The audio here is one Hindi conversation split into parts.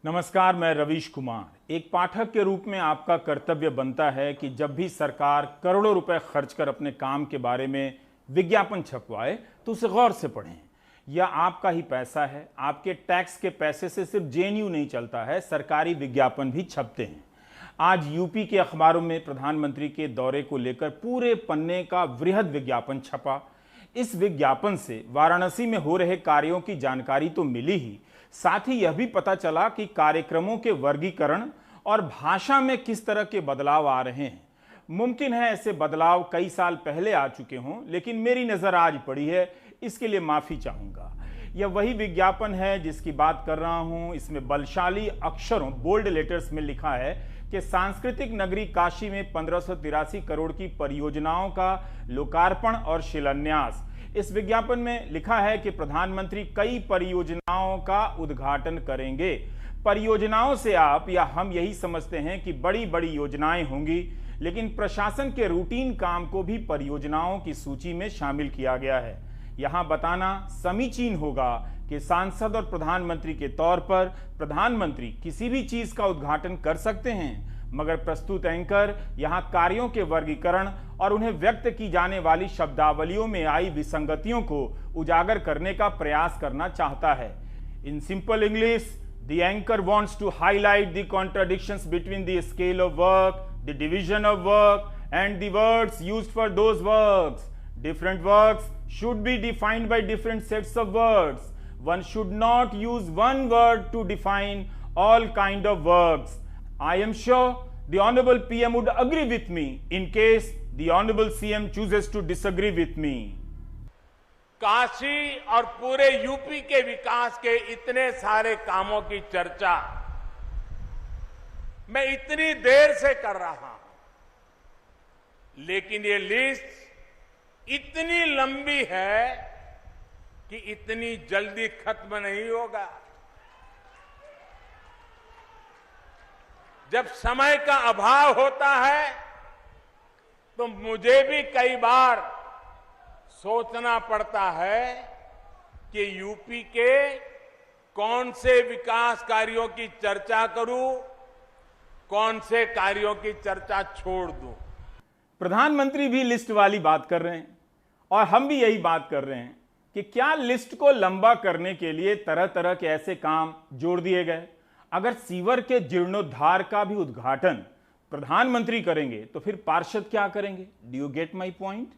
नमस्कार, मैं रवीश कुमार। एक पाठक के रूप में आपका कर्तव्य बनता है कि जब भी सरकार करोड़ों रुपए खर्च कर अपने काम के बारे में विज्ञापन छपवाए तो उसे गौर से पढ़ें। यह आपका ही पैसा है, आपके टैक्स के पैसे से सिर्फ जेएनयू नहीं चलता है, सरकारी विज्ञापन भी छपते हैं। आज यूपी के अखबारों में प्रधानमंत्री के दौरे को लेकर पूरे पन्ने का वृहद विज्ञापन छपा। इस विज्ञापन से वाराणसी में हो रहे कार्यों की जानकारी तो मिली ही, साथ ही यह भी पता चला कि कार्यक्रमों के वर्गीकरण और भाषा में किस तरह के बदलाव आ रहे हैं। मुमकिन है ऐसे बदलाव कई साल पहले आ चुके हों, लेकिन मेरी नज़र आज पड़ी है, इसके लिए माफ़ी चाहूँगा। यह वही विज्ञापन है जिसकी बात कर रहा हूँ। इसमें बलशाली अक्षरों बोल्ड लेटर्स में लिखा है कि सांस्कृतिक नगरी काशी में 1583 करोड़ की परियोजनाओं का लोकार्पण और शिलान्यास। इस विज्ञापन में लिखा है कि प्रधानमंत्री कई परियोजनाओं का उद्घाटन करेंगे। परियोजनाओं से आप या हम यही समझते हैं कि बड़ी बड़ी योजनाएं होंगी, लेकिन प्रशासन के रूटीन काम को भी परियोजनाओं की सूची में शामिल किया गया है। यहां बताना समीचीन होगा कि सांसद और प्रधानमंत्री के तौर पर प्रधानमंत्री किसी भी चीज का उद्घाटन कर सकते हैं, मगर प्रस्तुत एंकर यहां कार्यों के वर्गीकरण और उन्हें व्यक्त की जाने वाली शब्दावलियों में आई विसंगतियों को उजागर करने का प्रयास करना चाहता है। In simple English, the anchor wants to highlight the contradictions between the scale of work, the division of work and the words used for those works. Different works should be defined by different sets of words. One should not use one word to define all kind of works. I am sure the Honorable PM would agree with me in case the Honorable CM chooses to disagree with me. Kashi और पूरे यूपी के विकास के इतने सारे कामों की चर्चा मैं इतनी देर से कर रहा हूं, लेकिन ये लिस्ट इतनी लंबी है कि इतनी जल्दी खत्म नहीं होगा। जब समय का अभाव होता है तो मुझे भी कई बार सोचना पड़ता है कि यूपी के कौन से विकास कार्यों की चर्चा करूं, कौन से कार्यों की चर्चा छोड़ दूं। प्रधानमंत्री भी लिस्ट वाली बात कर रहे हैं और हम भी यही बात कर रहे हैं कि क्या लिस्ट को लंबा करने के लिए तरह तरह के ऐसे काम जोड़ दिए गए। अगर सीवर के जीर्णोद्धार का भी उद्घाटन प्रधानमंत्री करेंगे तो फिर पार्षद क्या करेंगे? Do you get my point?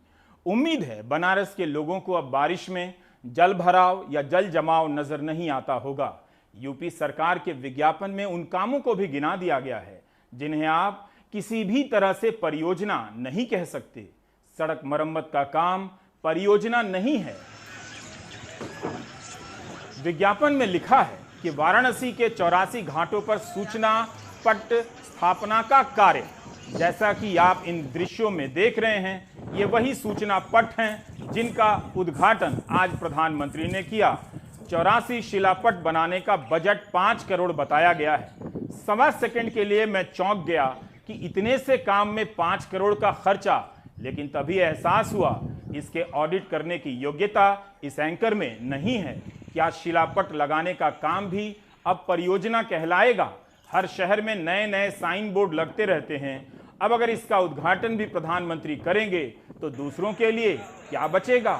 उम्मीद है बनारस के लोगों को अब बारिश में जल भराव या जल जमाव नजर नहीं आता होगा। यूपी सरकार के विज्ञापन में उन कामों को भी गिना दिया गया है जिन्हें आप किसी भी तरह से परियोजना नहीं कह सकते। सड़क मरम्मत का काम परियोजना नहीं है। विज्ञापन में लिखा है कि वाराणसी के 84 घाटों पर सूचना पट स्थापना का कार्य, जैसा कि आप इन दृश्यों में देख रहे हैं, ये वही सूचना पट हैं जिनका उद्घाटन आज प्रधानमंत्री ने किया। 84 शिलापट बनाने का बजट 5 करोड़ बताया गया है। सवा सेकंड के लिए मैं चौंक गया कि इतने से काम में 5 करोड़ का खर्चा, लेकिन तभी एहसास हुआ इसके ऑडिट करने की योग्यता इस एंकर में नहीं है। क्या शिलापट लगाने का काम भी अब परियोजना कहलाएगा? हर शहर में नए नए साइन बोर्ड लगते रहते हैं। अब अगर इसका उद्घाटन भी प्रधानमंत्री करेंगे तो दूसरों के लिए क्या बचेगा?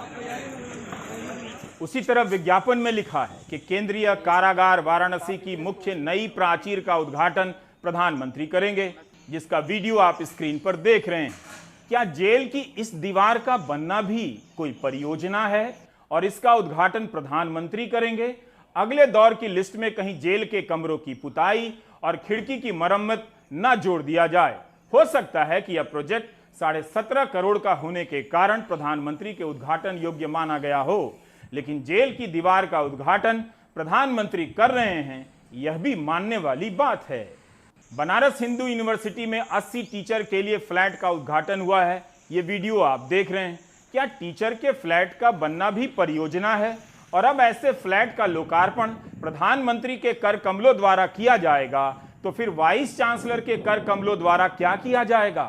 उसी तरह विज्ञापन में लिखा है कि केंद्रीय कारागार वाराणसी की मुख्य नई प्राचीर का उद्घाटन प्रधानमंत्री करेंगे, जिसका वीडियो आप स्क्रीन पर देख रहे हैं। क्या जेल की इस दीवार का बनना भी कोई परियोजना है और इसका उद्घाटन प्रधानमंत्री करेंगे? अगले दौर की लिस्ट में कहीं जेल के कमरों की पुताई और खिड़की की मरम्मत न जोड़ दिया जाए। हो सकता है कि यह प्रोजेक्ट 17.5 करोड़ का होने के कारण प्रधानमंत्री के उद्घाटन योग्य माना गया हो, लेकिन जेल की दीवार का उद्घाटन प्रधानमंत्री कर रहे हैं, यह भी मानने वाली बात है। बनारस हिंदू यूनिवर्सिटी में 80 टीचर के लिए फ्लैट का उद्घाटन हुआ है। ये वीडियो आप देख रहे हैं। क्या टीचर के फ्लैट का बनना भी परियोजना है? और अब ऐसे फ्लैट का लोकार्पण प्रधानमंत्री के कर कमलों द्वारा किया जाएगा तो फिर वाइस चांसलर के कर कमलों द्वारा क्या किया जाएगा?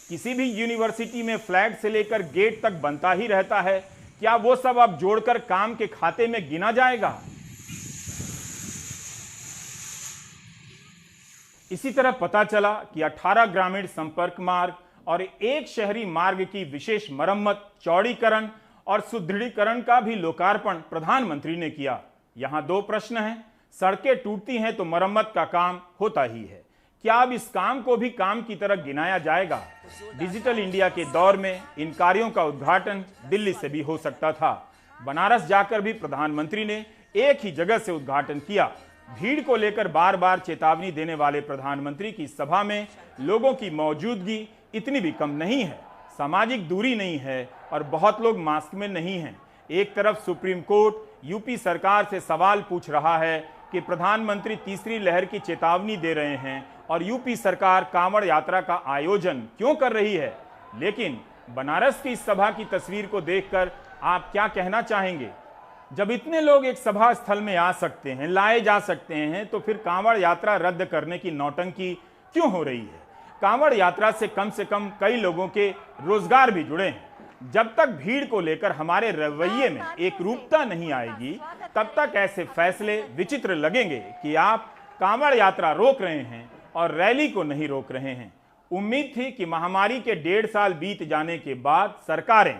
किसी भी यूनिवर्सिटी में फ्लैट से लेकर गेट तक बनता ही रहता है। क्या वो सब अब जोड़कर काम के खाते में गिना जाएगा? इसी तरह पता चला कि 18 ग्रामीण संपर्क मार्ग और एक शहरी मार्ग की विशेष मरम्मत, चौड़ीकरण और सुदृढ़ीकरण का भी लोकार्पण प्रधानमंत्री ने किया। यहां दो प्रश्न हैं। सड़कें टूटती हैं तो मरम्मत का काम होता ही है, क्या अब इस काम को भी काम की तरह गिनाया जाएगा? डिजिटल इंडिया के दौर में इन कार्यों का उद्घाटन दिल्ली से भी हो सकता था। बनारस जाकर भी प्रधानमंत्री ने एक ही जगह से उद्घाटन किया। भीड़ को लेकर बार बार चेतावनी देने वाले प्रधानमंत्री की सभा में लोगों की मौजूदगी इतनी भी कम नहीं है। सामाजिक दूरी नहीं है और बहुत लोग मास्क में नहीं हैं। एक तरफ सुप्रीम कोर्ट यूपी सरकार से सवाल पूछ रहा है कि प्रधानमंत्री तीसरी लहर की चेतावनी दे रहे हैं और यूपी सरकार कांवड़ यात्रा का आयोजन क्यों कर रही है। लेकिन बनारस की इस सभा की तस्वीर को देखकर आप क्या कहना चाहेंगे? जब इतने लोग एक सभा स्थल में आ सकते हैं, लाए जा सकते हैं, तो फिर कांवड़ यात्रा रद्द करने की नौटंकी क्यों हो रही है? कांवड़ यात्रा से कम कई लोगों के रोजगार भी जुड़े हैं। जब तक भीड़ को लेकर हमारे रवैये में एक रूपता नहीं आएगी, तब तक ऐसे फैसले विचित्र लगेंगे कि आप कांवड़ यात्रा रोक रहे हैं और रैली को नहीं रोक रहे हैं। उम्मीद थी कि महामारी के 1.5 साल बीत जाने के बाद सरकारें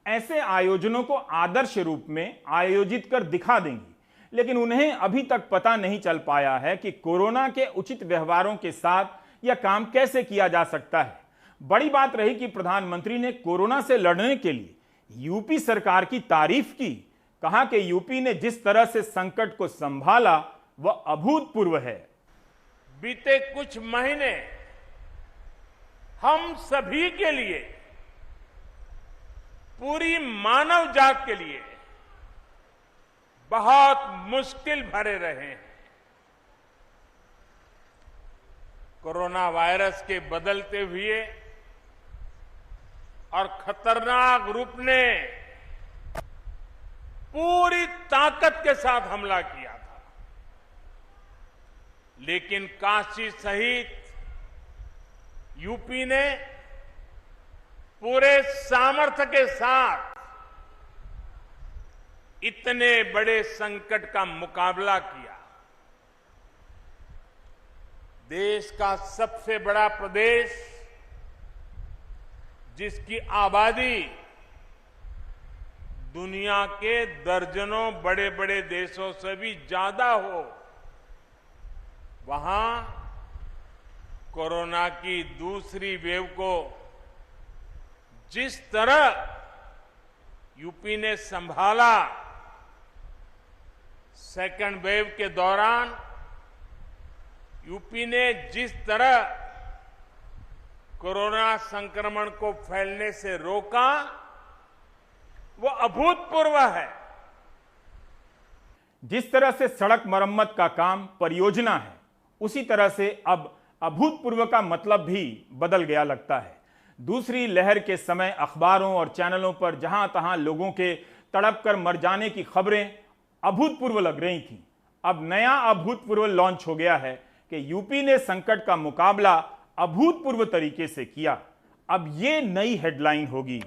ऐसे आयोजनों को आदर्श रूप में आयोजित कर दिखा देंगी, लेकिन उन्हें अभी तक पता नहीं चल पाया है कि कोरोना के उचित व्यवहारों के साथ यह काम कैसे किया जा सकता है। बड़ी बात रही कि प्रधानमंत्री ने कोरोना से लड़ने के लिए यूपी सरकार की तारीफ की। कहा कि यूपी ने जिस तरह से संकट को संभाला वह अभूतपूर्व है। बीते कुछ महीने हम सभी के लिए, पूरी मानव जात के लिए बहुत मुश्किल भरे रहे हैं। कोरोना वायरस के बदलते हुए और खतरनाक रूप ने पूरी ताकत के साथ हमला किया था, लेकिन काशी सहित यूपी ने पूरे सामर्थ्य के साथ इतने बड़े संकट का मुकाबला किया। देश का सबसे बड़ा प्रदेश, जिसकी आबादी दुनिया के दर्जनों बड़े बड़े देशों से भी ज्यादा हो, वहां कोरोना की दूसरी वेव को जिस तरह यूपी ने संभाला, सेकंड वेव के दौरान यूपी ने जिस तरह कोरोना संक्रमण को फैलने से रोका, वो अभूतपूर्व है। जिस तरह से सड़क मरम्मत का काम परियोजना है, उसी तरह से अब अभूतपूर्व का मतलब भी बदल गया लगता है। दूसरी लहर के समय अखबारों और चैनलों पर जहां तहां लोगों के तड़प कर मर जाने की खबरें अभूतपूर्व लग रही थीं, अब नया अभूतपूर्व लॉन्च हो गया है कि यूपी ने संकट का मुकाबला अभूतपूर्व तरीके से किया। अब ये नई हेडलाइन होगी।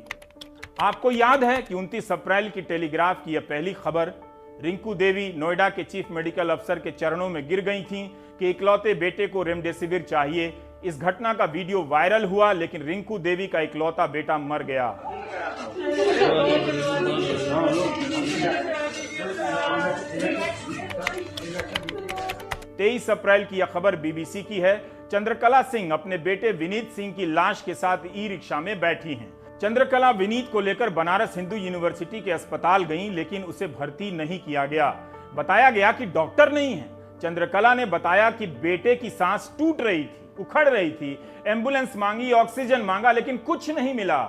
आपको याद है कि 29 अप्रैल की टेलीग्राफ की यह पहली खबर, रिंकू देवी नोएडा के चीफ मेडिकल अफसर के चरणों में गिर गई थीं कि इकलौते बेटे को रेमडेसिविर चाहिए। इस घटना का वीडियो वायरल हुआ, लेकिन रिंकू देवी का इकलौता बेटा मर गया। 23 अप्रैल की यह खबर बीबीसी की है। चंद्रकला सिंह अपने बेटे विनीत सिंह की लाश के साथ ई रिक्शा में बैठी हैं। चंद्रकला विनीत को लेकर बनारस हिंदू यूनिवर्सिटी के अस्पताल गईं, लेकिन उसे भर्ती नहीं किया गया। बताया गया कि डॉक्टर नहीं है। चंद्रकला ने बताया कि बेटे की सांस टूट रही थी, उखड़ रही थी। एम्बुलेंस मांगी, ऑक्सीजन मांगा, लेकिन कुछ नहीं मिला।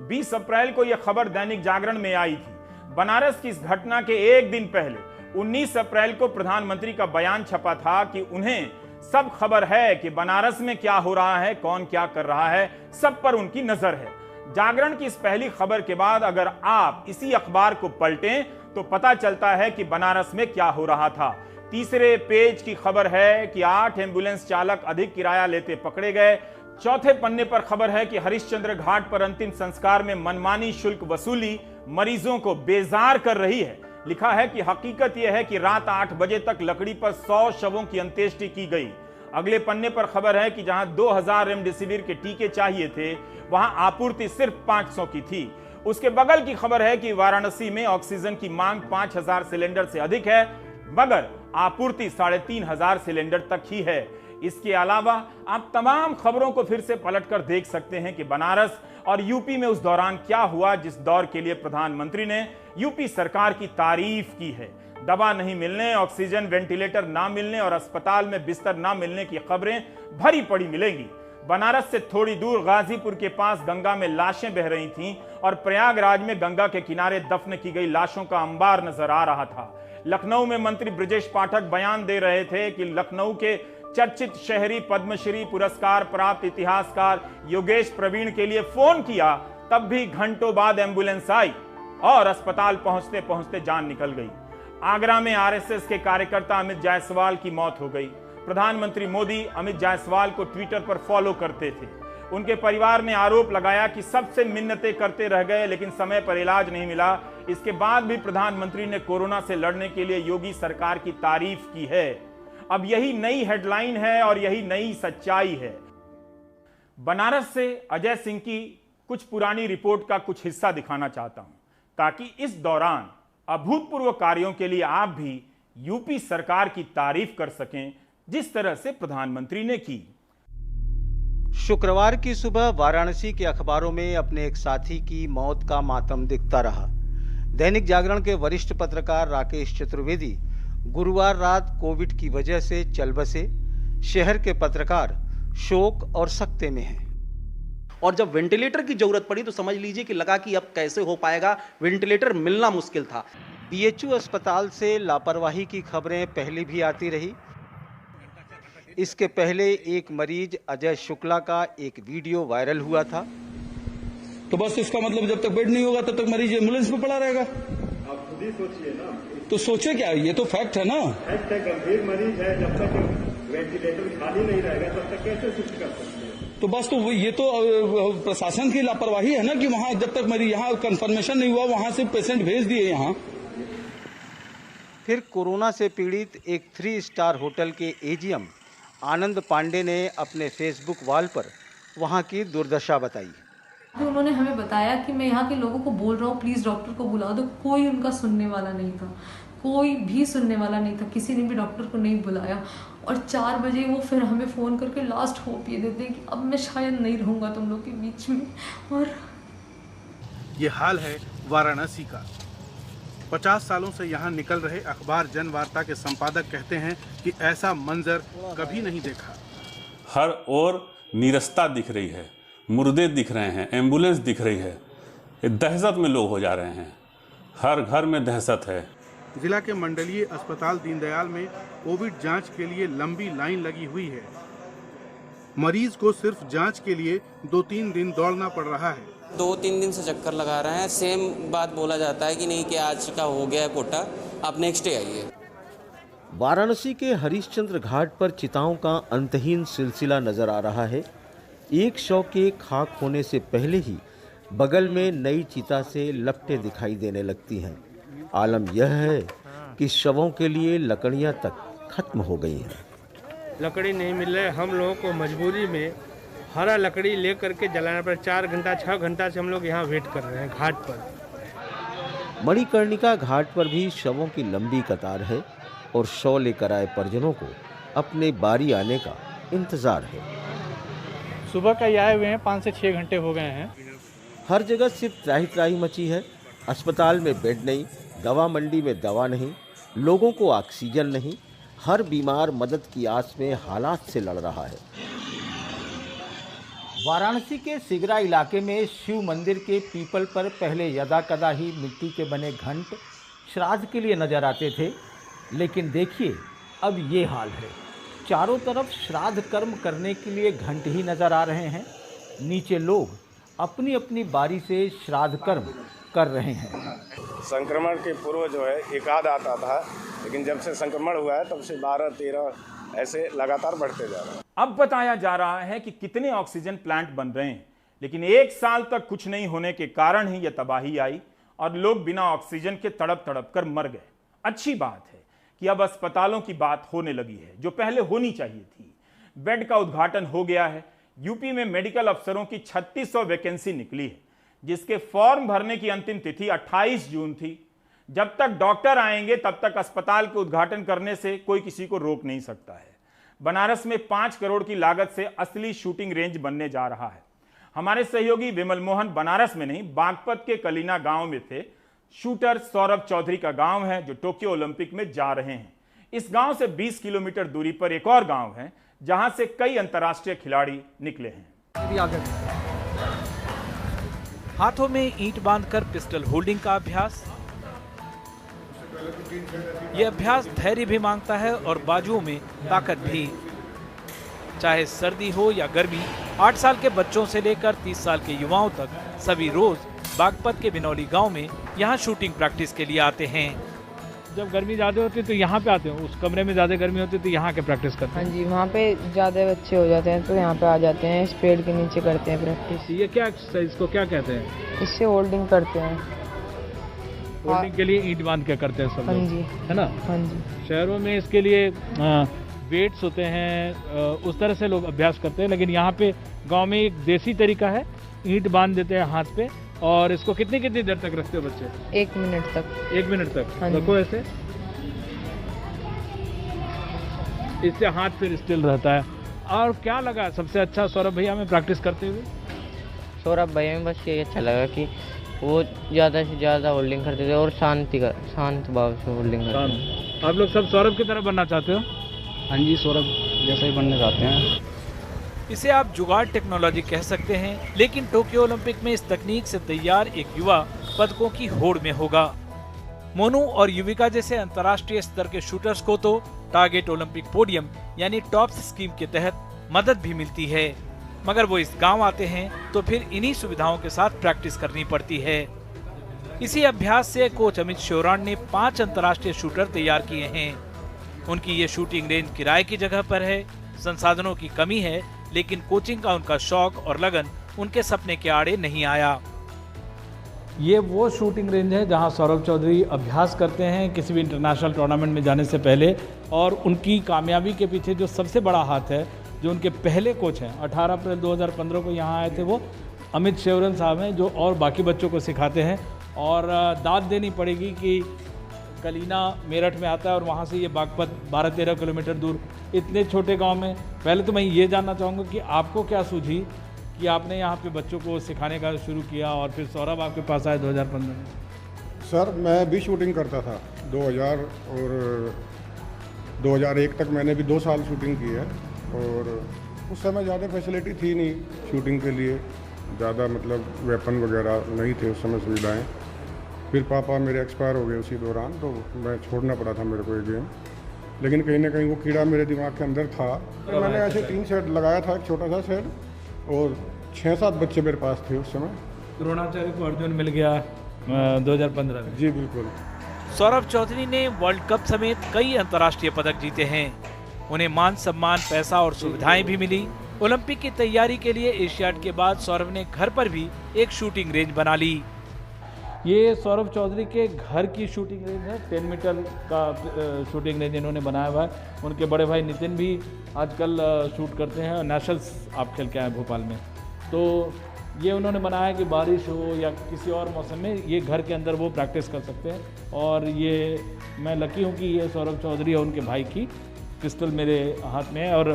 20 अप्रैल को यह खबर दैनिक जागरण में आई थी। बनारस की इस घटना के एक दिन पहले 19 अप्रैल को प्रधानमंत्री का बयान छपा था कि उन्हें सब खबर है कि बनारस में क्या हो रहा है, कौन क्या कर रहा है, सब पर उनकी नजर है। जागरण की इस पहली खबर के बाद अगर आप इसी अखबार को पलटें तो पता चलता है कि बनारस में क्या हो रहा था। तीसरे पेज की खबर है कि 8 एम्बुलेंस चालक अधिक किराया लेते पकड़े गए। चौथे पन्ने पर खबर है कि हरिश्चंद्र घाट पर अंतिम संस्कार में मनमानी शुल्क वसूली मरीजों को बेजार कर रही है। लिखा है कि हकीकत यह है कि रात 8 बजे तक लकड़ी पर 100 शवों की अंत्येष्टि की गई। अगले पन्ने पर खबर है कि जहां 2000 रेमडेसिविर के टीके चाहिए थे, वहां आपूर्ति सिर्फ 500 की थी। उसके बगल की खबर है कि वाराणसी में ऑक्सीजन की मांग 5000 सिलेंडर से अधिक है, मगर आपूर्ति 3500 सिलेंडर तक ही है। इसके अलावा आप तमाम खबरों को फिर से पलटकर देख सकते हैं कि बनारस और यूपी में उस दौरान क्या हुआ जिस दौर के लिए प्रधानमंत्री ने यूपी सरकार की तारीफ की है। दवा नहीं मिलने, ऑक्सीजन वेंटिलेटर ना मिलने और अस्पताल में बिस्तर ना मिलने की खबरें भरी पड़ी मिलेंगी। बनारस से थोड़ी दूर गाजीपुर के पास गंगा में लाशें बह रही थीं और प्रयागराज में गंगा के किनारे दफन की गई लाशों का अंबार नजर आ रहा था। लखनऊ में मंत्री ब्रजेश पाठक बयान दे रहे थे कि लखनऊ के चर्चित शहरी पद्मश्री पुरस्कार प्राप्त इतिहासकार योगेश प्रवीण के लिए फोन किया, तब भी घंटों बाद एम्बुलेंस आई और अस्पताल पहुंचते पहुंचते जान निकल गई। आगरा में आरएसएस के कार्यकर्ता अमित जायसवाल की मौत हो गई। प्रधानमंत्री मोदी अमित जायसवाल को ट्विटर पर फॉलो करते थे। उनके परिवार ने आरोप लगाया कि सबसे मिन्नतें करते रह गए लेकिन समय पर इलाज नहीं मिला। इसके बाद भी प्रधानमंत्री ने कोरोना से लड़ने के लिए योगी सरकार की तारीफ की है। अब यही नई हेडलाइन है और यही नई सच्चाई है। बनारस से अजय सिंह की कुछ पुरानी रिपोर्ट का कुछ हिस्सा दिखाना चाहता हूं, ताकि इस दौरान अभूतपूर्व कार्यों के लिए आप भी यूपी सरकार की तारीफ कर सकें जिस तरह से प्रधानमंत्री ने की। शुक्रवार की सुबह वाराणसी के अखबारों में अपने एक साथी की मौत का मातम दिखता रहा। दैनिक जागरण के वरिष्ठ पत्रकार राकेश चतुर्वेदी गुरुवार रात कोविड की वजह से चल बसे। शहर के पत्रकार शोक और सकते में हैं। और जब वेंटिलेटर की जरूरत पड़ी तो समझ लीजिए कि लगा कि अब कैसे हो पाएगा, वेंटिलेटर मिलना मुश्किल था। बीएचयू अस्पताल से लापरवाही की खबरें पहले भी आती रही। इसके पहले एक मरीज अजय शुक्ला का एक वीडियो वायरल हुआ था। तो बस इसका मतलब जब तक बेड नहीं होगा तब तक मरीज एम्बुलेंस में पड़ा रहेगा। आप खुद ही सोचिए ना। तो सोचे क्या, ये तो फैक्ट है ना। फैक्ट है, गंभीर मरीज है, जब तक वेंटिलेटर खाली नहीं रहेगा तब तक कैसे शिफ्ट कर सकते हैं। तो बस तो ये तो प्रशासन की लापरवाही है ना कि वहां जब तक मरीज यहाँ कंफर्मेशन नहीं हुआ वहां से पेशेंट भेज दिए यहाँ। फिर कोरोना से पीड़ित एक 3 स्टार होटल के एजीएम आनंद पांडे ने अपने फेसबुक वॉल पर वहां की दुर्दशा बताई। उन्होंने हमें बताया कि मैं यहाँ के लोगों को बोल रहा हूँ प्लीज डॉक्टर को बुलाओ, तो कोई उनका सुनने वाला नहीं था, कोई भी सुनने वाला नहीं था, किसी ने भी डॉक्टर को नहीं बुलाया। और 4 बजे वो फिर हमें फ़ोन करके लास्ट होप ये देते हैं कि अब मैं शायद नहीं रहूँगा तुम लोग के बीच में। और ये हाल है वाराणसी का। 50 सालों से यहाँ निकल रहे अखबार जनवार्ता के संपादक कहते हैं कि ऐसा मंजर कभी नहीं देखा। हर ओर नीरसता दिख रही है, मुर्दे दिख रहे हैं, एम्बुलेंस दिख रही है। दहशत में लोग हो जा रहे हैं, हर घर में दहशत है। जिला के मंडलीय अस्पताल दीनदयाल में कोविड जांच के लिए लंबी लाइन लगी हुई है। मरीज को सिर्फ जांच के लिए 2-3 दिन दौड़ना पड़ रहा है। 2-3 दिन से चक्कर लगा रहे हैं। सेम बात बोला जाता है कि नहीं कि आज का हो गया है कोटा, आप नेक्स्ट डे आइए। वाराणसी के हरिश्चंद्र घाट पर चिताओं का अंतहीन सिलसिला नजर आ रहा है। एक शव के खाक होने से पहले ही बगल में नई चिता से लपटें दिखाई देने लगती हैं। आलम यह है कि शवों के लिए लकड़ियां तक खत्म हो गई हैं। लकड़ी नहीं मिल रही, हम लोगों को मजबूरी में हरा लकड़ी लेकर के जलाने पर 4 घंटा 6 घंटा से हम लोग यहाँ वेट कर रहे हैं घाट पर। मणिकर्णिका घाट पर भी शवों की लंबी कतार है और शव लेकर आए परिजनों को अपने बारी आने का इंतजार है। सुबह का आए हुए हैं, 5 से 6 घंटे हो गए हैं। हर जगह सिर्फ त्राही त्राही मची है। अस्पताल में बेड नहीं, दवा मंडी में दवा नहीं, लोगों को ऑक्सीजन नहीं। हर बीमार मदद की आस में हालात से लड़ रहा है। वाराणसी के सिगरा इलाके में शिव मंदिर के पीपल पर पहले यदा कदा ही मिट्टी के बने घंट श्राद्ध के लिए नजर आते थे, लेकिन देखिए अब ये हाल है। चारों तरफ श्राद्ध कर्म करने के लिए घंट ही नजर आ रहे हैं। नीचे लोग अपनी अपनी बारी से श्राद्ध कर्म कर रहे हैं। संक्रमण के पूर्व जो है एकाध आता था, लेकिन जब से संक्रमण हुआ है तब से 12-13 ऐसे लगातार बढ़ते जा रहे हैं। अब बताया जा रहा है कि कितने ऑक्सीजन प्लांट बन रहे हैं, लेकिन 1 साल तक कुछ नहीं होने के कारण ही यह तबाही आई और लोग बिना ऑक्सीजन के तड़प तड़प कर मर गए। अच्छी बात है कि अब अस्पतालों की बात होने लगी है, जो पहले होनी चाहिए थी। बेड का उद्घाटन हो गया है। यूपी में मेडिकल अफसरों की 3600 वैकेंसी निकली है, जिसके फॉर्म भरने की अंतिम तिथि 28 जून थी। जब तक डॉक्टर आएंगे तब तक अस्पताल के उद्घाटन करने से कोई किसी को रोक नहीं सकता है। बनारस में 5 करोड़ की लागत से असली शूटिंग रेंज बनने जा रहा है। हमारे सहयोगी विमल मोहन बनारस में नहीं, बागपत के कलीना गांव में थे। शूटर सौरभ चौधरी का गांव है जो टोक्यो ओलंपिक में जा रहे हैं। इस गांव से 20 किलोमीटर दूरी पर एक और गांव है जहां से कई अंतर्राष्ट्रीय खिलाड़ी निकले हैं। हाथों में ईंट बांधकर पिस्टल होल्डिंग का अभ्यास। यह अभ्यास धैर्य भी मांगता है और बाजुओं में ताकत भी। चाहे सर्दी हो या गर्मी, 8 साल के बच्चों से लेकर 30 साल के युवाओं तक सभी रोज बागपत के बिनौली गांव में यहां शूटिंग प्रैक्टिस के लिए आते हैं। जब गर्मी ज़्यादा होती है तो यहाँ पे आते हैं, उस कमरे में ज़्यादा गर्मी होती है तो यहाँ के प्रैक्टिस करते हैं। हाँ जी, वहाँ पे ज़्यादा बच्चे हो जाते हैं तो यहाँ पे आ जाते हैं, इस पेड़ के नीचे करते हैं प्रैक्टिस। ये क्या एक्सरसाइज को क्या कहते हैं? इससे होल्डिंग करते हैं। होल्डिंग के लिए ईंट बांध के करते हैं सब लोग, हाँ जी, है ना? हाँ जी। शहरों में इसके लिए वेट्स होते हैं, उस तरह से लोग अभ्यास करते हैं, लेकिन यहाँ पे गाँव में एक देसी तरीका है, ईंट बांध देते हैं हाथ पे और इसको कितनी देर तक रखते हो बच्चे? 1 मिनट तक। 1 मिनट तक हाँ रखो ऐसे, इससे हाथ फिर स्टिल रहता है। और क्या लगा सबसे अच्छा सौरभ भैया में प्रैक्टिस करते हुए? सौरभ भैया में बस ये अच्छा लगा कि वो ज़्यादा से ज़्यादा होल्डिंग करते थे और शांत भाव से होल्डिंग करते थे। आप लोग सब सौरभ की तरह बनना चाहते हो? हाँ जी, सौरभ जैसा ही बनना चाहते हैं। इसे आप जुगाड़ टेक्नोलॉजी कह सकते हैं, लेकिन टोक्यो ओलंपिक में इस तकनीक से तैयार एक युवा पदकों की होड़ में होगा। मोनू और युविका जैसे अंतर्राष्ट्रीय स्तर के शूटर्स को तो टारगेट ओलंपिक पोडियम यानी टॉप्स स्कीम के तहत मदद भी मिलती है, मगर वो इस गांव आते हैं तो फिर इन्हीं सुविधाओं के साथ प्रैक्टिस करनी पड़ती है। इसी अभ्यास से कोच अमित श्योराण ने 5 अंतर्राष्ट्रीय शूटर तैयार किए हैं। उनकी ये शूटिंग रेंज किराए की जगह पर है, संसाधनों की कमी है, लेकिन कोचिंग का उनका शौक और लगन उनके सपने के आड़े नहीं आया। ये वो शूटिंग रेंज है जहां सौरभ चौधरी अभ्यास करते हैं किसी भी इंटरनेशनल टूर्नामेंट में जाने से पहले, और उनकी कामयाबी के पीछे जो सबसे बड़ा हाथ है, जो उनके पहले कोच हैं, 18 अप्रैल 2015 को यहाँ आए थे, वो अमित श्योरन साहब हैं, जो और बाकी बच्चों को सिखाते हैं। और दाद देनी पड़ेगी कि कलीना मेरठ में आता है और वहाँ से ये बागपत 12-13 किलोमीटर दूर, इतने छोटे गांव में। पहले तो मैं ये जानना चाहूँगा कि आपको क्या सूझी कि आपने यहाँ पे बच्चों को सिखाने का शुरू किया और फिर सौरभ आपके पास आए 2015 में? सर, मैं भी शूटिंग करता था 2000 और 2001 तक मैंने भी 2 साल शूटिंग की है, और उस समय ज़्यादा फैसिलिटी थी नहीं शूटिंग के लिए, ज़्यादा मतलब वेपन वगैरह नहीं थे उस समय सुविधाएं। फिर पापा मेरे एक्सपायर हो गए उसी दौरान, तो मैं छोड़ना पड़ा था मेरे को ये गेम, लेकिन कहीं ना कहीं वो कीड़ा मेरे दिमाग के अंदर था। तो मैंने ऐसे 3 सेट लगाया था, एक छोटा सा सेट, और 6-7 बच्चे मेरे पास थे उस समय। द्रोणाचार्य को अर्जुन मिल गया 2015 में। जी बिल्कुल। सौरभ चौधरी ने वर्ल्ड कप समेत कई अंतर्राष्ट्रीय पदक जीते हैं। उन्हें मान सम्मान, पैसा और सुविधाएं भी मिली। ओलंपिक की तैयारी के लिए एशियाड के बाद सौरभ ने घर पर भी एक शूटिंग रेंज बना ली। ये सौरभ चौधरी के घर की शूटिंग रेंज है, 10 मीटर का शूटिंग रेंज इन्होंने बनाया हुआ है। उनके बड़े भाई नितिन भी आजकल शूट करते हैं और नेशनल्स आप खेल के आए भोपाल में। तो ये उन्होंने बनाया कि बारिश हो या किसी और मौसम में ये घर के अंदर वो प्रैक्टिस कर सकते हैं। और ये मैं लकी हूँ कि ये सौरभ चौधरी और उनके भाई की पिस्टल मेरे हाथ में है, और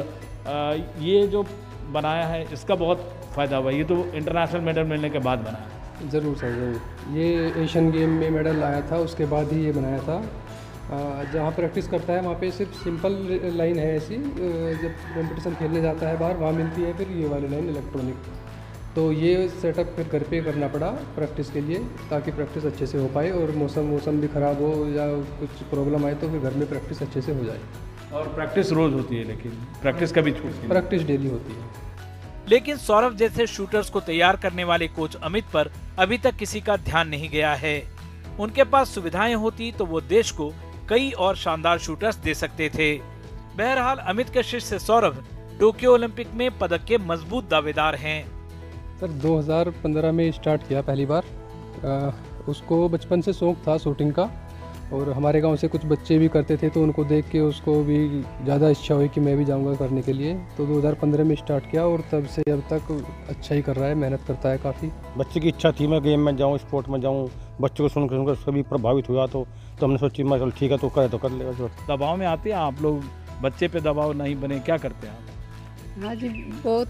ये जो बनाया है इसका बहुत फ़ायदा हुआ। ये तो इंटरनेशनल मेडल मिलने के बाद बनाया है। ज़रूर सर, ज़रूर। ये एशियन गेम में मेडल लाया था, उसके बाद ही ये बनाया था। जहाँ प्रैक्टिस करता है वहाँ पे सिर्फ सिंपल लाइन है ऐसी, जब कंपटीशन खेलने जाता है बाहर वहाँ मिलती है फिर ये वाली लाइन इलेक्ट्रॉनिक। तो ये सेटअप फिर घर पे करना पड़ा प्रैक्टिस के लिए, ताकि प्रैक्टिस अच्छे से हो पाए, और मौसम भी ख़राब हो या कुछ प्रॉब्लम आए तो फिर घर में प्रैक्टिस अच्छे से हो जाए। और प्रैक्टिस रोज़ होती है, लेकिन प्रैक्टिस कभी छूटती नहीं? प्रैक्टिस डेली होती है। लेकिन सौरभ जैसे शूटर्स को तैयार करने वाले कोच अमित पर अभी तक किसी का ध्यान नहीं गया है। उनके पास सुविधाएं होती तो वो देश को कई और शानदार शूटर्स दे सकते थे। बहरहाल अमित के शिष्य सौरभ टोक्यो ओलंपिक में पदक के मजबूत दावेदार हैं। सर 2015 में स्टार्ट किया पहली बार। उसको बचपन से शौक था शूटिंग का, और हमारे गांव से कुछ बच्चे भी करते थे, तो उनको देख के उसको भी ज़्यादा इच्छा हुई कि मैं भी जाऊंगा करने के लिए। तो 2015 में स्टार्ट किया और तब से अब तक अच्छा ही कर रहा है, मेहनत करता है काफ़ी। बच्चे की इच्छा थी मैं गेम में जाऊँ, स्पोर्ट में जाऊँ, बच्चों को सुनकर सभी प्रभावित हुआ, तो हमने सोची मैं चल ठीक है तो करे तो कर लेगा। जो दबाव में आते हैं आप लोग, बच्चे पे दबाव नहीं बने, क्या करते हैं आप? हाँ जी, बहुत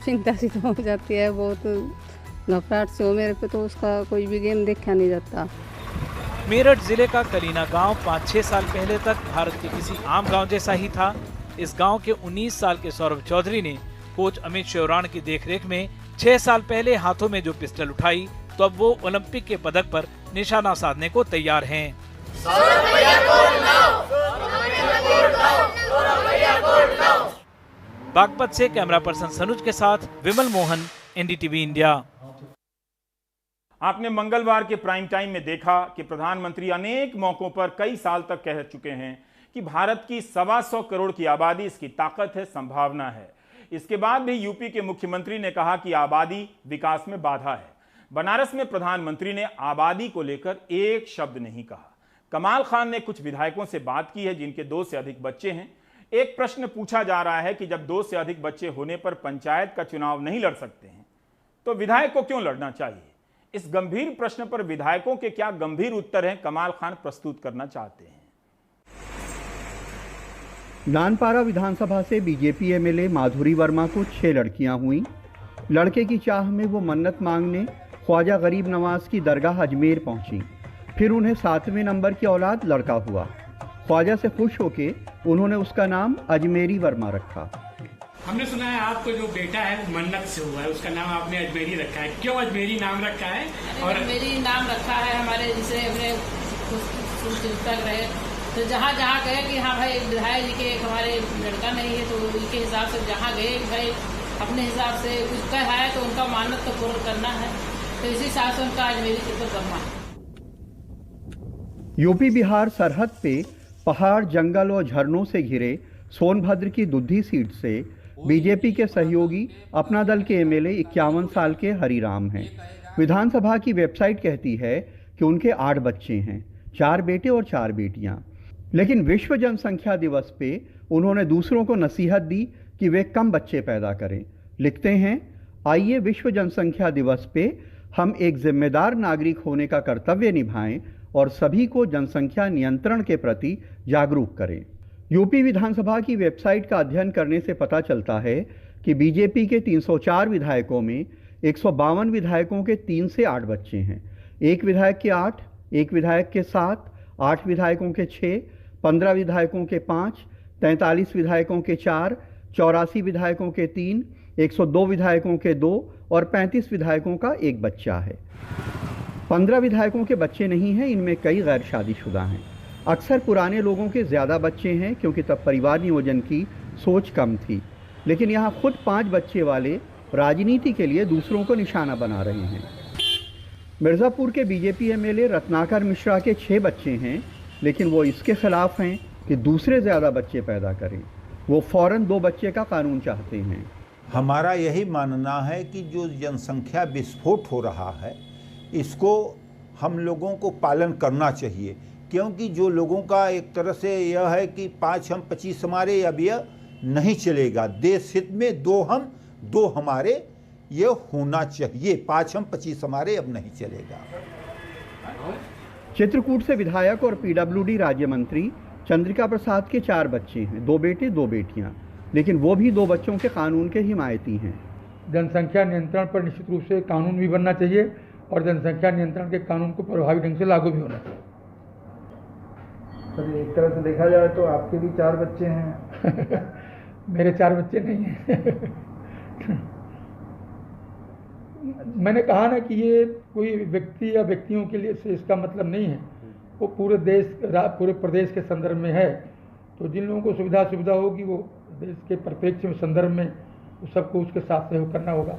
चिंता सी तो हो जाती है, बहुत घबराहट से हो मेरे पे, तो उसका कोई भी गेम देखा नहीं जाता। मेरठ जिले का कलीना गांव 5-6 साल पहले तक भारत के किसी आम गांव जैसा ही था। इस गांव के 19 साल के सौरभ चौधरी ने कोच अमित शेवराण की देखरेख में 6 साल पहले हाथों में जो पिस्टल उठाई, तो अब वो ओलंपिक के पदक पर निशाना साधने को तैयार हैं। बागपत से कैमरा पर्सन सनुज के साथ विमल मोहन, NDTV इंडिया। आपने मंगलवार के प्राइम टाइम में देखा कि प्रधानमंत्री अनेक मौकों पर कई साल तक कह चुके हैं कि भारत की 125 करोड़ की आबादी इसकी ताकत है, संभावना है। इसके बाद भी यूपी के मुख्यमंत्री ने कहा कि आबादी विकास में बाधा है। बनारस में प्रधानमंत्री ने आबादी को लेकर एक शब्द नहीं कहा। कमाल खान ने कुछ विधायकों से बात की है जिनके 2 से अधिक बच्चे हैं। एक प्रश्न पूछा जा रहा है कि जब 2 से अधिक बच्चे होने पर पंचायत का चुनाव नहीं लड़ सकते हैं तो विधायक को क्यों लड़ना चाहिए? इस गंभीर प्रश्न पर विधायकों के क्या गंभीर उत्तर हैं, कमाल खान प्रस्तुत करना चाहते हैं। नानपारा विधानसभा से बीजेपी एमएलए माधुरी वर्मा को 6 लड़कियां हुई। लड़के की चाह में वो मन्नत मांगने ख्वाजा गरीब नवाज की दरगाह अजमेर पहुंची। फिर उन्हें 7वें नंबर की औलाद लड़का हुआ। ख्वाजा से खुश होके उन्होंने उसका नाम अजमेरी वर्मा रखा। हमने सुना है आपको जो बेटा है वो मन्नत से हुआ है, उसका नाम आपने अजमेरी रखा है। क्यों अजमेरी नाम रखा है? और अजमेरी नाम रखा है हमारे, जिसे हमने तक रहे, तो जहाँ जहाँ गए कि हाँ भाई विधायक जी के हमारे लड़का नहीं है, तो उनके हिसाब से जहाँ गए भाई अपने हिसाब से कुछ कहा है तो उनका मानत तो पूरा करना है, तो इसी हिसाब से उनका अजमेरी तिब्बत वर्मा है। यूपी बिहार सरहद पे पहाड़, जंगल और झरनों से घिरे सोनभद्र की दुद्धी सीट से बीजेपी के सहयोगी अपना दल के एमएलए 51 साल के हरिराम हैं। विधानसभा की वेबसाइट कहती है कि उनके 8 बच्चे हैं, 4 बेटे और 4 बेटियां। लेकिन विश्व जनसंख्या दिवस पे उन्होंने दूसरों को नसीहत दी कि वे कम बच्चे पैदा करें। लिखते हैं, आइए विश्व जनसंख्या दिवस पे हम एक जिम्मेदार नागरिक होने का कर्तव्य निभाएं और सभी को जनसंख्या नियंत्रण के प्रति जागरूक करें। यूपी विधानसभा की वेबसाइट का अध्ययन करने से पता चलता है कि बीजेपी के 304 विधायकों में 152 विधायकों के 3 से 8 बच्चे हैं, 1 विधायक के 8, 1 विधायक के 7, 8 विधायकों के 6, 15 विधायकों के 5, 43 विधायकों के 4, 84 विधायकों के 3, 102 विधायकों के 2 और 35 विधायकों का 1 बच्चा है। 15 विधायकों के बच्चे नहीं हैं, इनमें कई गैर शादीशुदा हैं। अक्सर पुराने लोगों के ज़्यादा बच्चे हैं क्योंकि तब परिवार नियोजन की सोच कम थी। लेकिन यहाँ खुद 5 बच्चे वाले राजनीति के लिए दूसरों को निशाना बना रहे हैं। मिर्ज़ापुर के बीजेपी एमएलए रत्नाकर मिश्रा के 6 बच्चे हैं, लेकिन वो इसके खिलाफ हैं कि दूसरे ज़्यादा बच्चे पैदा करें। वो फ़ौरन 2 बच्चे का कानून चाहते हैं। हमारा यही मानना है कि जो जनसंख्या विस्फोट हो रहा है इसको हम लोगों को पालन करना चाहिए, क्योंकि जो लोगों का एक तरह से यह है कि 5 हम 25 हमारे, अब यह नहीं चलेगा। देश हित में 2 हम 2 हमारे ये होना चाहिए। 5 हम 25 हमारे अब नहीं चलेगा। चित्रकूट से विधायक और पीडब्ल्यूडी राज्य मंत्री चंद्रिका प्रसाद के 4 बच्चे हैं, 2 बेटे 2 बेटियां, लेकिन वो भी 2 बच्चों के कानून के हिमायती हैं। जनसंख्या नियंत्रण पर निश्चित रूप से कानून भी बनना चाहिए और जनसंख्या नियंत्रण के कानून को प्रभावी ढंग से लागू भी होना चाहिए। सर एक तरह से देखा जाए तो आपके भी 4 बच्चे हैं। मेरे 4 बच्चे नहीं हैं। मैंने कहा ना कि ये कोई व्यक्ति या व्यक्तियों के लिए से इसका मतलब नहीं है, वो पूरे प्रदेश के संदर्भ में है। तो जिन लोगों को सुविधा होगी वो देश के परिप्रेक्ष्य में संदर्भ में सबको उसके साथ सहयोग करना होगा।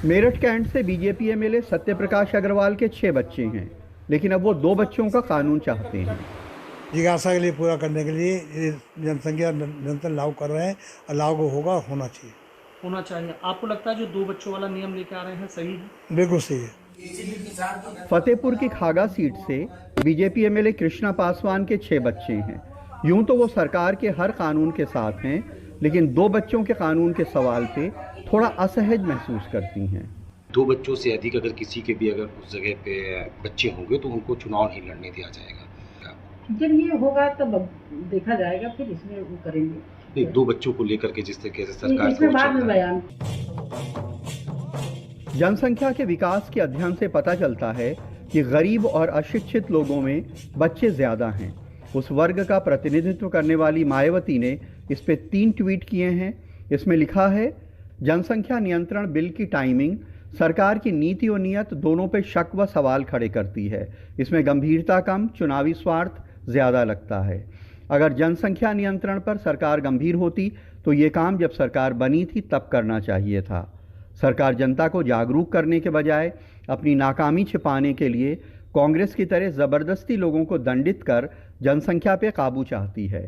मेरठ कैंट से बीजेपी एमएलए सत्य प्रकाश अग्रवाल के 6 बच्चे हैं, लेकिन अब वो 2 बच्चों का कानून चाहते हैं। जिज्ञासा के लिए पूरा करने के लिए ये जनसंख्या नियंत्रण लागू कर रहे हैं और लागू होना चाहिए। आपको लगता है जो 2 बच्चों वाला नियम लेके आ रहे हैं सही है? बिल्कुल सही है। फतेहपुर की खागा सीट से बीजेपी एमएलए कृष्णा पासवान के 6 बच्चे हैं। यूं तो वो सरकार के हर कानून के साथ हैं, लेकिन 2 बच्चों के कानून के सवाल पे थोड़ा असहज महसूस करती हैं। 2 बच्चों से अधिक अगर किसी के भी अगर उस जगह पे बच्चे होंगे तो उनको चुनाव नहीं लड़ने दिया जाएगा। जब ये होगा तब देखा जाएगा, फिर इसमें वो करेंगे। 2 बच्चों को लेकर के जिस तरीके से सरकार इसमें बाद में बयान। जनसंख्या के विकास के अध्ययन से पता चलता है कि गरीब और अशिक्षित लोगों में बच्चे ज्यादा हैं। उस वर्ग का प्रतिनिधित्व करने वाली मायावती ने इस पे 3 ट्वीट किए हैं। इसमें लिखा है, जनसंख्या नियंत्रण बिल की टाइमिंग सरकार की नीति और नियत दोनों पे शक व सवाल खड़े करती है। इसमें गंभीरता कम, चुनावी स्वार्थ ज्यादा लगता है। अगर जनसंख्या नियंत्रण पर सरकार गंभीर होती तो ये काम जब सरकार बनी थी तब करना चाहिए था। सरकार जनता को जागरूक करने के बजाय अपनी नाकामी छिपाने के लिए कांग्रेस की तरह जबरदस्ती लोगों को दंडित कर जनसंख्या पे काबू चाहती है।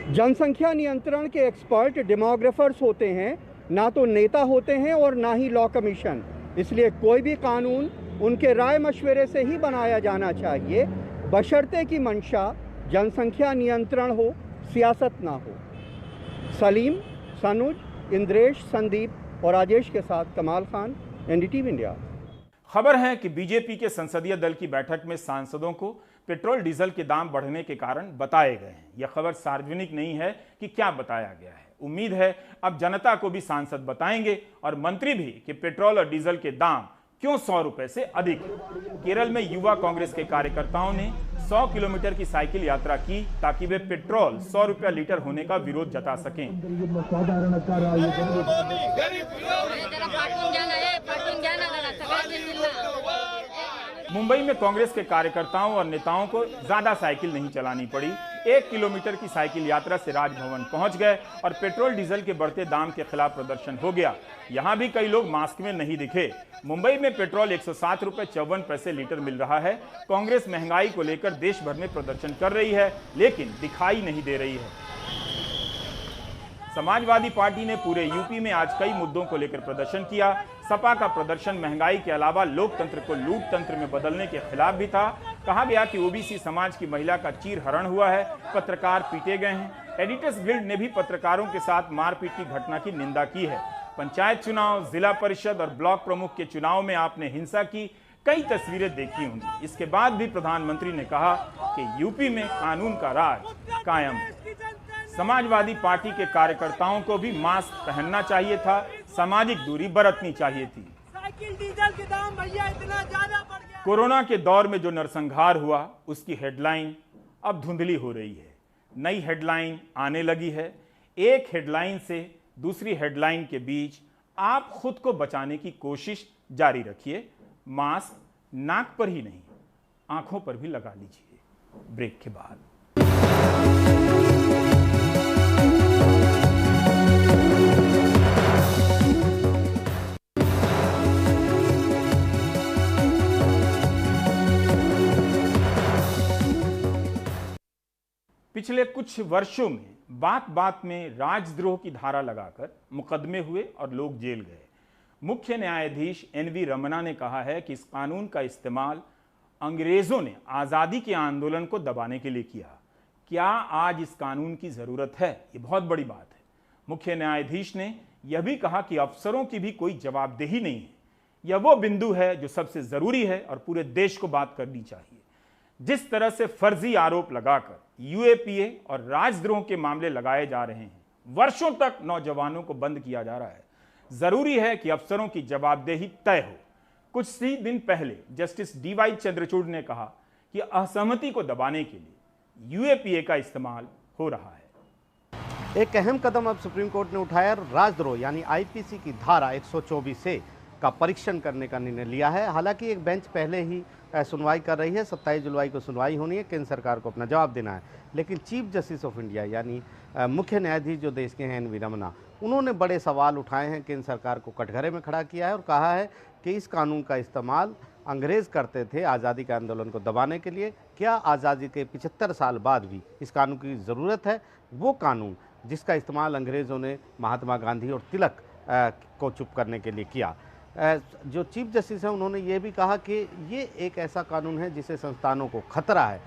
जनसंख्या नियंत्रण के एक्सपर्ट डेमोग्राफर्स होते हैं, ना तो नेता होते हैं और ना ही लॉ कमीशन। इसलिए कोई भी कानून उनके राय मशवरे से ही बनाया जाना चाहिए, बशर्ते की मंशा जनसंख्या नियंत्रण हो, सियासत ना हो। सलीम, सनुज, इंद्रेश, संदीप और राजेश के साथ कमाल खान, एनडीटीवी इंडिया। खबर है कि बीजेपी के संसदीय दल की बैठक में सांसदों को पेट्रोल डीजल के दाम बढ़ने के कारण बताए गए हैं। यह खबर सार्वजनिक नहीं है कि क्या बताया गया है। उम्मीद है अब जनता को भी सांसद बताएंगे और मंत्री भी कि पेट्रोल और डीजल के दाम क्यों 100 रुपए से अधिक है। केरल में युवा कांग्रेस के कार्यकर्ताओं ने 100 किलोमीटर की साइकिल यात्रा की ताकि वे पेट्रोल 100 रुपया लीटर होने का विरोध जता सकें। मुंबई में कांग्रेस के कार्यकर्ताओं और नेताओं को ज्यादा साइकिल नहीं चलानी पड़ी। 1 किलोमीटर की साइकिल यात्रा से राजभवन पहुंच गए और पेट्रोल डीजल के बढ़ते दाम के खिलाफ प्रदर्शन हो गया। यहां भी कई लोग मास्क में नहीं दिखे। मुंबई में पेट्रोल 107 रुपए 54 पैसे लीटर मिल रहा है। कांग्रेस महंगाई को लेकर देश भर में प्रदर्शन कर रही है, लेकिन दिखाई नहीं दे रही है। समाजवादी पार्टी ने पूरे यूपी में आज कई मुद्दों को लेकर प्रदर्शन किया। सपा का प्रदर्शन महंगाई के अलावा लोकतंत्र को लूट तंत्र में बदलने के खिलाफ भी था। कहा गया कि ओबीसी समाज की महिला का चीरहरण हुआ है, पत्रकार पीटे गए हैं। एडिटर्स गिल्ड ने भी पत्रकारों के साथ मारपीट की घटना की निंदा की है। पंचायत चुनाव, जिला परिषद और ब्लॉक प्रमुख के चुनाव में आपने हिंसा की कई तस्वीरें देखी होंगी। इसके बाद भी प्रधानमंत्री ने कहा कि यूपी में कानून का राज कायम है। समाजवादी पार्टी के कार्यकर्ताओं को भी मास्क पहनना चाहिए था, सामाजिक दूरी बरतनी चाहिए थी। साइकिल डीजल के दाम भैया इतना ज्यादा बढ़ गया। कोरोना के दौर में जो नरसंहार हुआ उसकी हेडलाइन अब धुंधली हो रही है। नई हेडलाइन आने लगी है। एक हेडलाइन से दूसरी हेडलाइन के बीच आप खुद को बचाने की कोशिश जारी रखिए। मास्क नाक पर ही नहीं, आंखों पर भी लगा लीजिए। ब्रेक के बाद पिछले कुछ वर्षों में बात बात में राजद्रोह की धारा लगाकर मुकदमे हुए और लोग जेल गए। मुख्य न्यायाधीश एनवी रमना ने कहा है कि इस कानून का इस्तेमाल अंग्रेजों ने आज़ादी के आंदोलन को दबाने के लिए किया। क्या आज इस कानून की ज़रूरत है? ये बहुत बड़ी बात है। मुख्य न्यायाधीश ने यह भी कहा कि अफसरों की भी कोई जवाबदेही नहीं है। यह वो बिंदु है जो सबसे ज़रूरी है और पूरे देश को बात करनी चाहिए। जिस तरह से फर्जी आरोप लगाकर यूएपीए और राजद्रोह के मामले लगाए जा रहे हैं, वर्षों तक नौजवानों को बंद किया जा रहा है, जरूरी है कि अफसरों की जवाबदेही तय हो। कुछ ही दिन पहले जस्टिस डीवाई चंद्रचूड़ ने कहा कि असहमति को दबाने के लिए यूएपीए का इस्तेमाल हो रहा है। एक अहम कदम अब सुप्रीम कोर्ट ने उठाया। राजद्रोह यानी आईपीसी की धारा 124A का परीक्षण करने का निर्णय लिया है। हालांकि एक बेंच पहले ही सुनवाई कर रही है। 27 जुलाई को सुनवाई होनी है। केंद्र सरकार को अपना जवाब देना है। लेकिन चीफ जस्टिस ऑफ इंडिया यानी मुख्य न्यायाधीश जो देश के हैं एनवी रमना, उन्होंने बड़े सवाल उठाए हैं। केंद्र सरकार को कटघरे में खड़ा किया है और कहा है कि इस कानून का इस्तेमाल अंग्रेज़ करते थे आज़ादी के आंदोलन को दबाने के लिए। क्या आज़ादी के 75 साल बाद भी इस कानून की ज़रूरत है? वो कानून जिसका इस्तेमाल अंग्रेज़ों ने महात्मा गांधी और तिलक को चुप करने के लिए किया। जो चीफ जस्टिस हैं उन्होंने ये भी कहा कि ये एक ऐसा कानून है जिसे संस्थानों को खतरा है,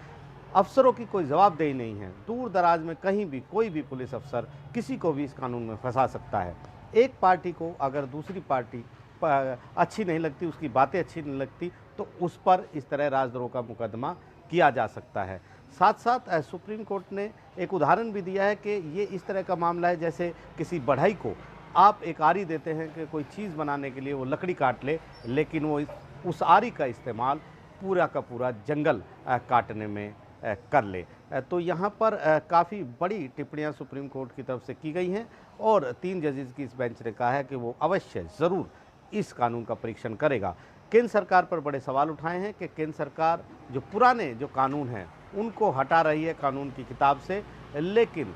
अफसरों की कोई जवाबदेही नहीं है, दूर दराज में कहीं भी कोई भी पुलिस अफसर किसी को भी इस कानून में फंसा सकता है। एक पार्टी को अगर दूसरी पार्टी अच्छी नहीं लगती, उसकी बातें अच्छी नहीं लगती, तो उस पर इस तरह राजद्रोह का मुकदमा किया जा सकता है। साथ साथ सुप्रीम कोर्ट ने एक उदाहरण भी दिया है कि ये इस तरह का मामला है जैसे किसी बढ़ई को आप एक आरी देते हैं कि कोई चीज़ बनाने के लिए वो लकड़ी काट ले, लेकिन वो उस आरी का इस्तेमाल पूरा का पूरा जंगल काटने में कर ले। तो यहाँ पर काफ़ी बड़ी टिप्पणियाँ सुप्रीम कोर्ट की तरफ से की गई हैं और 3 जजेस की इस बेंच ने कहा है कि वो अवश्य ज़रूर इस कानून का परीक्षण करेगा। केंद्र सरकार पर बड़े सवाल उठाए हैं कि केंद्र सरकार जो पुराने जो कानून हैं उनको हटा रही है कानून की किताब से, लेकिन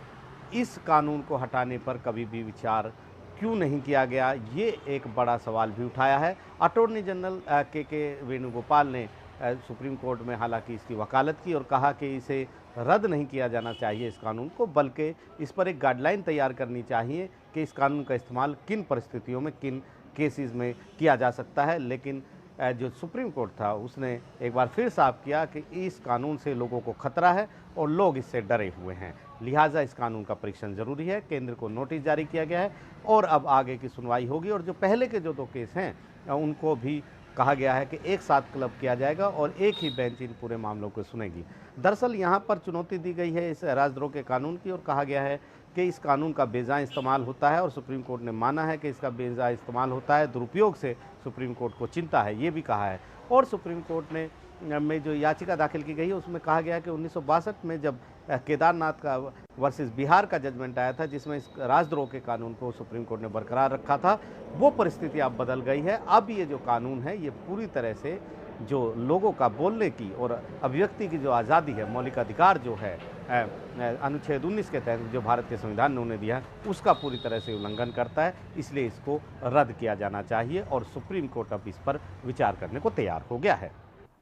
इस कानून को हटाने पर कभी भी विचार क्यों नहीं किया गया, ये एक बड़ा सवाल भी उठाया है। अटॉर्नी जनरल के वेणुगोपाल ने सुप्रीम कोर्ट में हालांकि इसकी वकालत की और कहा कि इसे रद्द नहीं किया जाना चाहिए इस कानून को, बल्कि इस पर एक गाइडलाइन तैयार करनी चाहिए कि इस कानून का इस्तेमाल किन परिस्थितियों में किन केसेस में किया जा सकता है। लेकिन जो सुप्रीम कोर्ट था उसने एक बार फिर साफ किया कि इस कानून से लोगों को खतरा है और लोग इससे डरे हुए हैं, लिहाजा इस कानून का परीक्षण जरूरी है। केंद्र को नोटिस जारी किया गया है और अब आगे की सुनवाई होगी और जो पहले के जो 2 केस हैं उनको भी कहा गया है कि एक साथ क्लब किया जाएगा और एक ही बेंच इन पूरे मामलों को सुनेगी। दरअसल यहाँ पर चुनौती दी गई है इस राजद्रोह के कानून की और कहा गया है कि इस कानून का बेजा इस्तेमाल होता है और सुप्रीम कोर्ट ने माना है कि इसका बेजा इस्तेमाल होता है, दुरुपयोग से सुप्रीम कोर्ट को चिंता है, ये भी कहा है। और सुप्रीम कोर्ट ने में जो याचिका दाखिल की गई है उसमें कहा गया कि 1962 में जब केदारनाथ का वर्सेस बिहार का जजमेंट आया था जिसमें इस राजद्रोह के कानून को सुप्रीम कोर्ट ने बरकरार रखा था, वो परिस्थिति अब बदल गई है। अब ये जो कानून है ये पूरी तरह से जो लोगों का बोलने की और अभिव्यक्ति की जो आज़ादी है, मौलिक अधिकार जो है अनुच्छेद 19 के तहत जो भारत के संविधान ने उन्हें दिया है, उसका पूरी तरह से उल्लंघन करता है, इसलिए इसको रद्द किया जाना चाहिए और सुप्रीम कोर्ट अब इस पर विचार करने को तैयार हो गया है।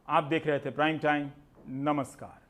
आप देख रहे थे प्राइम टाइम, नमस्कार।